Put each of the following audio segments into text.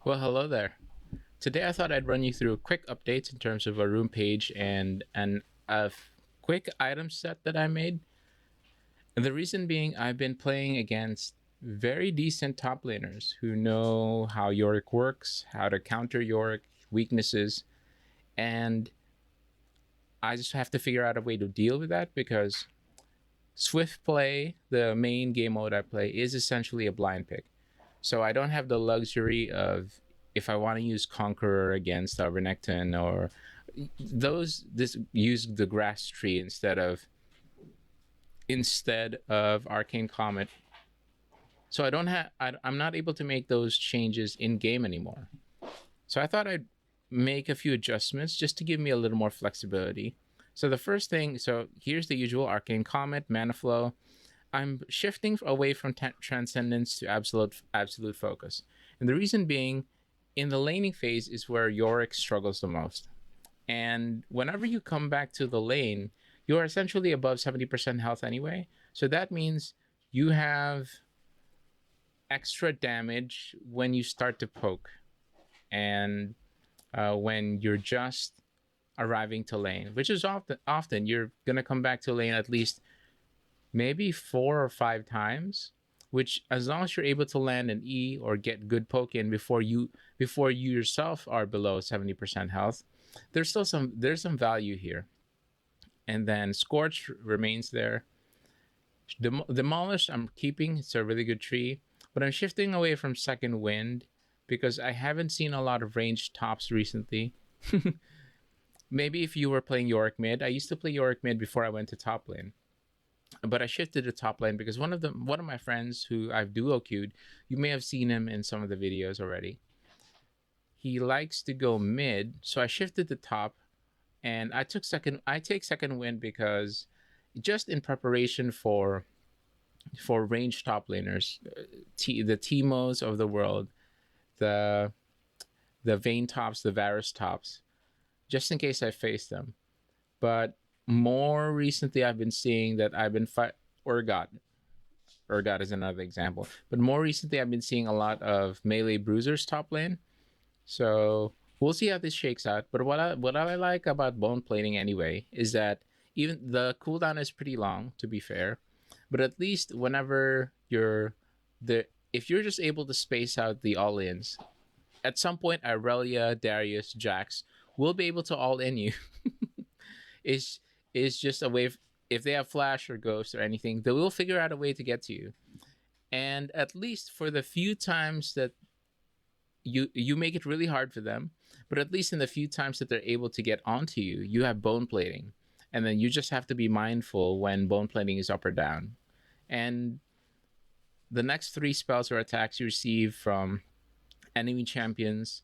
Well, hello there. Today I thought I'd run you through quick updates in terms of a room page and quick item set that I made. And the reason being, I've been playing against very decent top laners who know how Yorick works, how to counter Yorick weaknesses, and I just have to figure out a way to deal with that because Swiftplay, the main game mode I play, is essentially a blind pick. So I don't have the luxury of if I want to use Conqueror against Renekton or this use the grass tree instead of Arcane Comet. So I don't have I'm not able to make those changes in game anymore. So I thought I'd make a few adjustments just to give me a little more flexibility. So the first thing, so here's the usual Arcane Comet, Mana Flow. I'm shifting away from transcendence to absolute focus. And the reason being, in the laning phase is where Yorick struggles the most. And whenever you come back to the lane, you're essentially above 70% health anyway. So that means you have extra damage when you start to poke and when you're just arriving to lane, which is often you're gonna come back to lane at least maybe 4 or 5 times, which as long as you're able to land an E or get good poke in before you yourself are below 70% health, there's some value here. And then Scorch remains there. Demolish I'm keeping. It's a really good tree, but I'm shifting away from Second Wind because I haven't seen a lot of ranged tops recently. Maybe if you were playing Yorick mid, I used to play Yorick mid before I went to top lane, but I shifted to top lane because one of my friends who I've duo queued, you may have seen him in some of the videos already. He likes to go mid, so I shifted to top, and I take second win because just in preparation for range top laners, the Timos of the world, the Vayne tops, the Varus tops, just in case I face them. But more recently, I've been seeing that I've been fight Urgot. Urgot is another example. But more recently, I've been seeing a lot of melee bruisers top lane. So we'll see how this shakes out. But what I like about bone plating anyway is that even the cooldown is pretty long, to be fair. But at least whenever you're the if you're just able to space out the all-ins, at some point Aurelia, Darius, Jax will be able to all in you. is is just a way if they have flash or ghost or anything, they will figure out a way to get to you. And at least for the few times that you make it really hard for them, but at least in the few times that they're able to get onto you, you have bone plating. And then you just have to be mindful when bone plating is up or down. And the next three spells or attacks you receive from enemy champions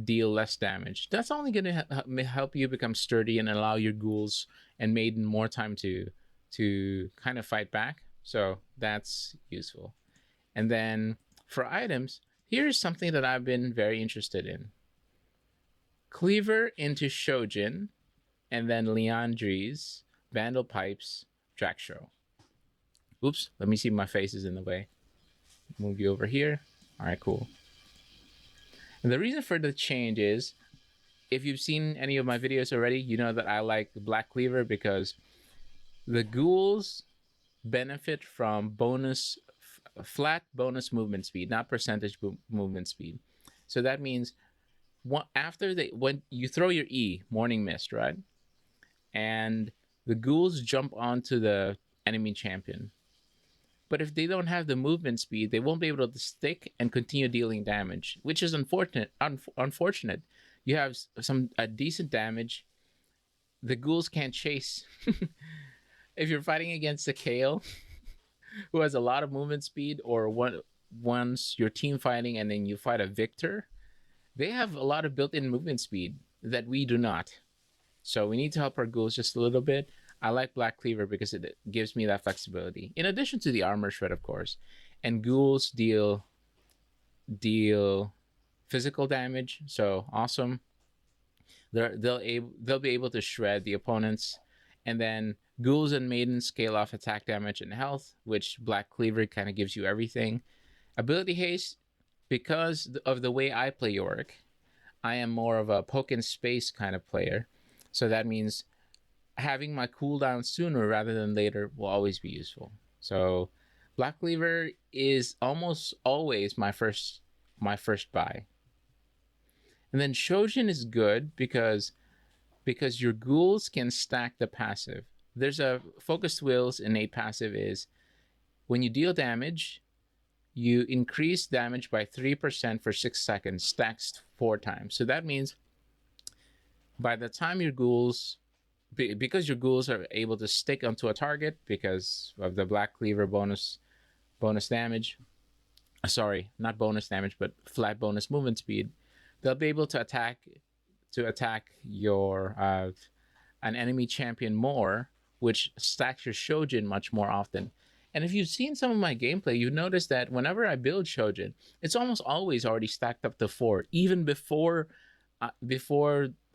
deal less damage. That's only going to help you become sturdy and allow your ghouls and maiden more time to kind of fight back. So that's useful. And then for items, here's something that I've been very interested in. Cleaver into Shojin, and then Leandries, Vandal Pipes, Draxro. Oops, let me see, my face is in the way. Move you over here. All right, cool. And the reason for the change is, if you've seen any of my videos already, you know that I like Black Cleaver because the ghouls benefit from flat bonus movement speed, not percentage movement speed. So that means when you throw your E, Morning Mist, right? And the ghouls jump onto the enemy champion. But if they don't have the movement speed, they won't be able to stick and continue dealing damage, which is unfortunate. You have a decent damage. The ghouls can't chase. If you're fighting against a Kale who has a lot of movement speed, or once you're team fighting and then you fight a Victor, they have a lot of built-in movement speed that we do not. So we need to help our ghouls just a little bit. I like Black Cleaver because it gives me that flexibility. In addition to the armor shred, of course. And ghouls deal physical damage, so awesome. They'll be able to shred the opponents. And then ghouls and maidens scale off attack damage and health, which Black Cleaver kind of gives you everything. Ability haste, because of the way I play Yorick, I am more of a poke in space kind of player. So that means having my cooldown sooner rather than later will always be useful. So Black Cleaver is almost always my first buy. And then Shojin is good because your ghouls can stack the passive. There's a Focused Will's innate passive is when you deal damage, you increase damage by 3% for 6 seconds, stacks 4 times. So that means by the time your ghouls, because your ghouls are able to stick onto a target because of the Black Cleaver bonus damage, sorry, not bonus damage, but flat bonus movement speed, they'll be able to attack your an enemy champion more, which stacks your Shojin much more often. And if you've seen some of my gameplay, you notice that whenever I build Shojin, it's almost always already stacked up to 4, even before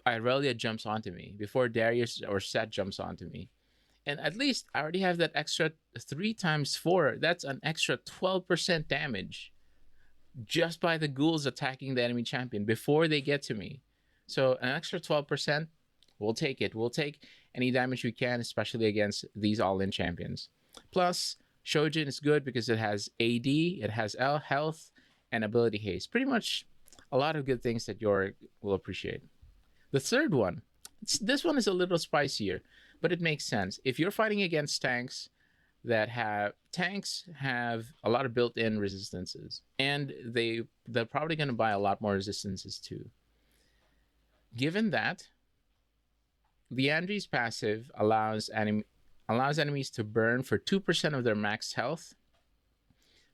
Irelia jumps onto me, before Darius or Set jumps onto me. And at least I already have that extra 3 times 4. That's an extra 12% damage just by the ghouls attacking the enemy champion before they get to me. So an extra 12%, we'll take it. We'll take any damage we can, especially against these all-in champions. Plus, Shojin is good because it has AD, it has L health, and ability haste. Pretty much a lot of good things that Yorick will appreciate. The third one, this one is a little spicier, but it makes sense. If you're fighting against tanks have a lot of built-in resistances, and they're probably going to buy a lot more resistances too. Given that, Liandry's passive allows enemies to burn for 2% of their max health.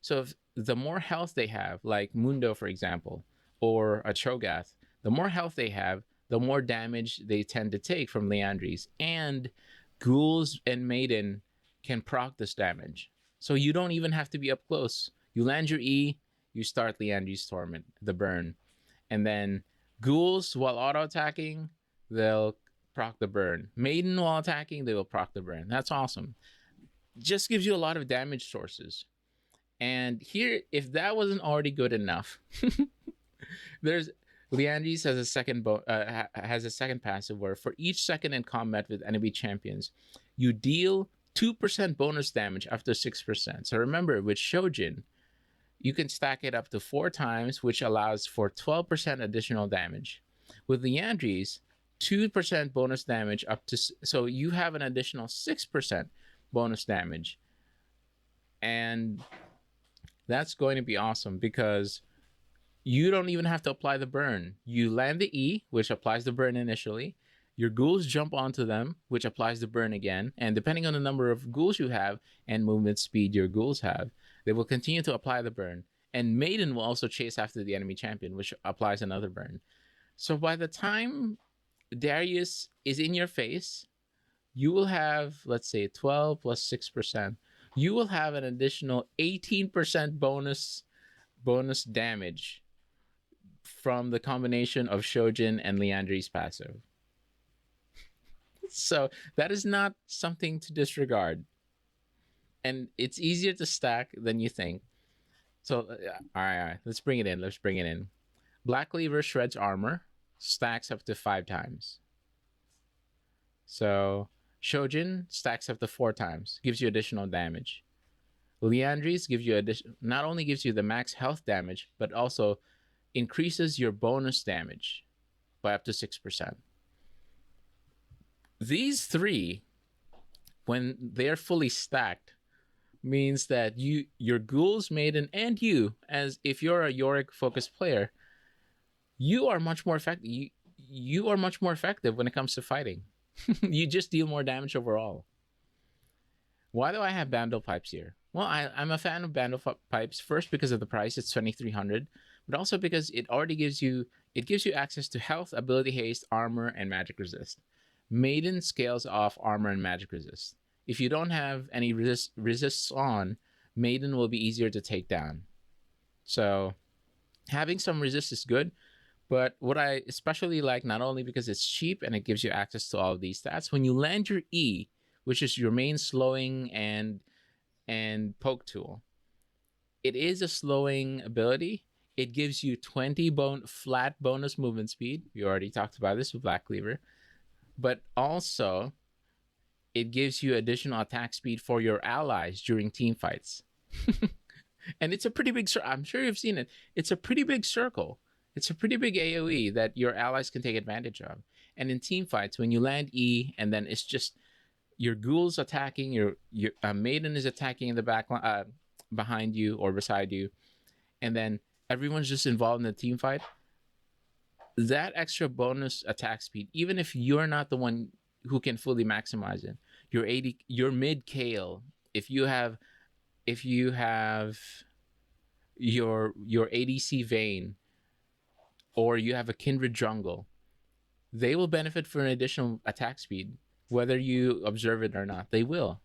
So if the more health they have, like Mundo for example, or a Cho'Gath, the more health they have, the more damage they tend to take from Liandry's. And ghouls and Maiden can proc this damage. So you don't even have to be up close. You land your E, you start Liandry's Torment, the burn. And then ghouls, while auto-attacking, they'll proc the burn. Maiden, while attacking, they will proc the burn. That's awesome. Just gives you a lot of damage sources. And here, if that wasn't already good enough, there's Liandry's has a second passive where for each second in combat with enemy champions, you deal 2% bonus damage after 6%. So remember, with Shojin, you can stack it up to 4 times, which allows for 12% additional damage. With Liandry's, 2% bonus damage up to, so you have an additional 6% bonus damage. And that's going to be awesome because you don't even have to apply the burn. You land the E, which applies the burn initially. Your ghouls jump onto them, which applies the burn again. And depending on the number of ghouls you have and movement speed your ghouls have, they will continue to apply the burn. And Maiden will also chase after the enemy champion, which applies another burn. So by the time Darius is in your face, you will have, let's say, 12 plus 6%. You will have an additional 18% bonus damage from the combination of Shojin and Liandry's passive. So that is not something to disregard. And it's easier to stack than you think. So, all right, let's bring it in. Black Cleaver shreds armor, stacks up to 5 times. So Shojin stacks up to 4 times, gives you additional damage. Liandry's not only gives you the max health damage, but also increases your bonus damage by up to 6%. These 3, when they're fully stacked, means that your ghouls, Maiden, and you, as if you're a Yorick focused player, you are much more effective. You are much more effective when it comes to fighting. You just deal more damage overall. Why do I have Bandle Pipes here? Well, I'm a fan of Bandle Pipes, first because of the price, it's 2,300, but also because it gives you access to health, ability haste, armor, and magic resist. Maiden scales off armor and magic resist. If you don't have any resists on, Maiden will be easier to take down. So having some resist is good, but what I especially like, not only because it's cheap and it gives you access to all of these stats, when you land your E, which is your main slowing and poke tool, it is a slowing ability. It gives you 20 flat bonus movement speed. We already talked about this with Black Cleaver. But also, it gives you additional attack speed for your allies during team fights. And it's a pretty big circle. I'm sure you've seen it. It's a pretty big circle. It's a pretty big AoE that your allies can take advantage of. And in team fights, when you land E, and then it's just your ghoul's attacking, your maiden is attacking in the back, behind you or beside you, and then everyone's just involved in the team fight. That extra bonus attack speed, even if you're not the one who can fully maximize it, your mid Kale, if you have your ADC Vayne, or you have a Kindred jungle, they will benefit from an additional attack speed, whether you observe it or not. They will.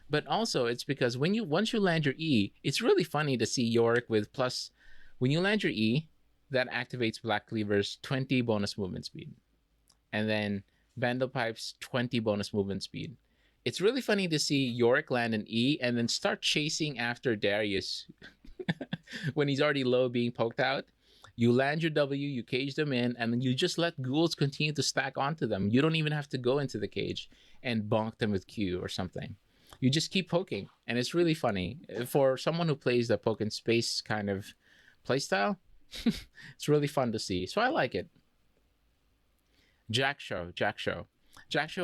But also, it's because once you land your E, it's really funny to see Yorick with plus. When you land your E, that activates Black Cleaver's 20 bonus movement speed, and then Vandalpipe's 20 bonus movement speed. It's really funny to see Yorick land an E and then start chasing after Darius when he's already low, being poked out. You land your W, you cage them in, and then you just let ghouls continue to stack onto them. You don't even have to go into the cage and bonk them with Q or something. You just keep poking, and it's really funny. For someone who plays the poke in space kind of playstyle, it's really fun to see. So I like it. Jack Show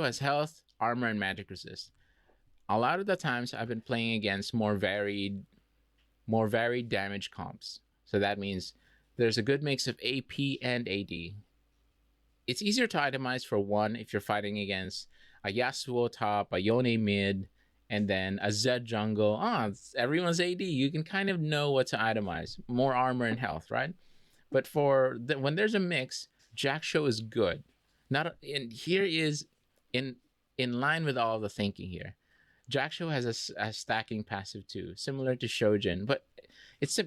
has health, armor, and magic resist. A lot of the times I've been playing against more varied damage comps. So that means there's a good mix of AP and AD. It's easier to itemize for one if you're fighting against a Yasuo top, a Yone mid, and then a Zed jungle. Everyone's AD. You can kind of know what to itemize. More armor and health, right? But when there's a mix, Jack Show is good. And here is in line with all the thinking here. Jack Show has a stacking passive too, similar to Shojin, but it's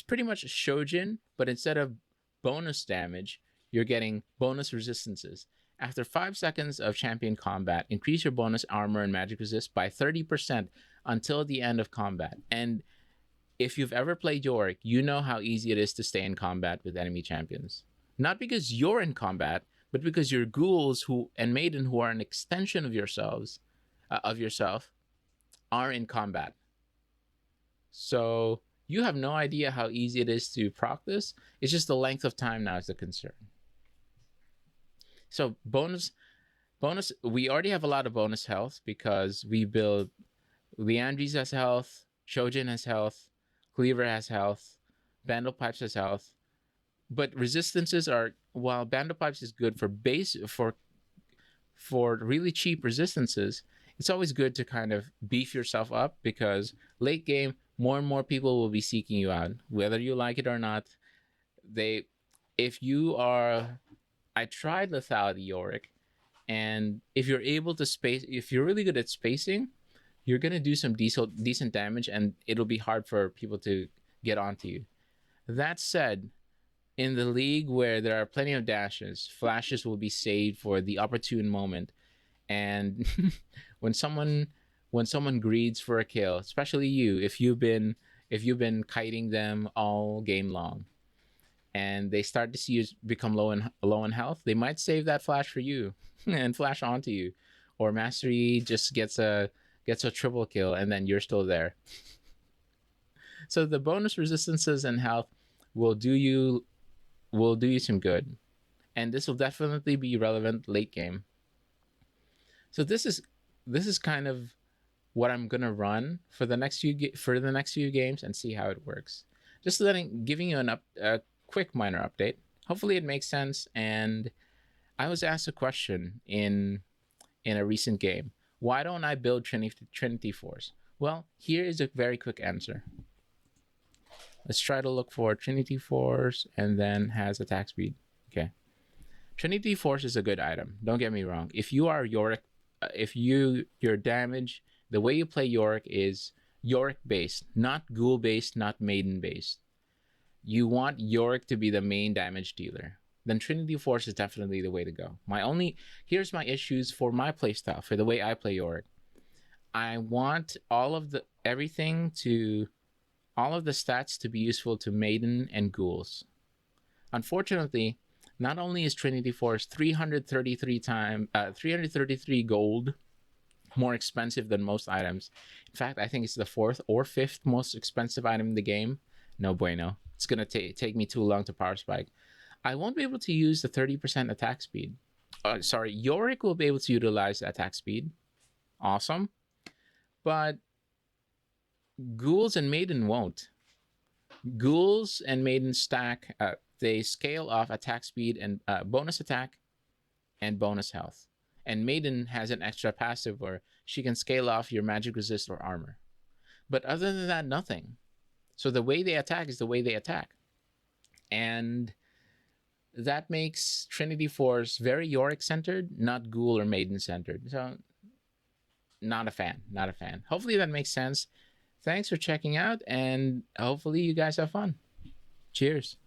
pretty much a Shojin, but instead of bonus damage, you're getting bonus resistances. After 5 seconds of champion combat, increase your bonus armor and magic resist by 30% until the end of combat. And if you've ever played Yorick, you know how easy it is to stay in combat with enemy champions. Not because you're in combat, but because your ghouls and maiden, who are an extension of yourself, are in combat. So you have no idea how easy it is to proc this. It's just the length of time now is the concern. So bonus, we already have a lot of bonus health because we build Leandries has health, Shojin has health, Cleaver has health, Vandalpipes has health. But resistances are, while Vandalpipes is good for really cheap resistances, it's always good to kind of beef yourself up, because late game, more and more people will be seeking you out, whether you like it or not. I tried lethality Yorick, and if you're able to space, if you're really good at spacing, you're gonna do some decent damage, and it'll be hard for people to get onto you. That said, in the league where there are plenty of dashes, flashes will be saved for the opportune moment. And when someone greeds for a kill, especially you, if you've been kiting them all game long, and they start to see you become low in health, they might save that flash for you and flash onto you, or Mastery just gets a triple kill, and then you're still there. So the bonus resistances and health will do you some good, and this will definitely be relevant late game. So this is kind of what I'm gonna run for the next few games and see how it works. Just giving you a quick minor update. Hopefully it makes sense. And I was asked a question in a recent game. Why don't I build Trinity Force? Well, here is a very quick answer. Let's try to look for Trinity Force, and then has attack speed. Okay. Trinity Force is a good item. Don't get me wrong. If you are Yorick, your damage, the way you play Yorick is Yorick based, not ghoul based, not maiden based. You want Yorick to be the main damage dealer. Then Trinity Force is definitely the way to go. Here's my issues for my playstyle, for the way I play Yorick. I want everything to all of the stats to be useful to Maiden and Ghouls. Unfortunately, not only is Trinity Force 333 gold more expensive than most items. In fact, I think it's the 4th or 5th most expensive item in the game. No bueno. It's going to take me too long to power spike. I won't be able to use the 30% attack speed. Sorry, Yorick will be able to utilize the attack speed. Awesome. But Ghouls and Maiden won't. Ghouls and Maiden stack, they scale off attack speed and bonus attack and bonus health. And Maiden has an extra passive where she can scale off your magic resist or armor. But other than that, nothing. So the way they attack is the way they attack. And that makes Trinity Force very Yorick centered, not Ghoul or Maiden centered. So not a fan. Hopefully that makes sense. Thanks for checking out, and hopefully you guys have fun. Cheers.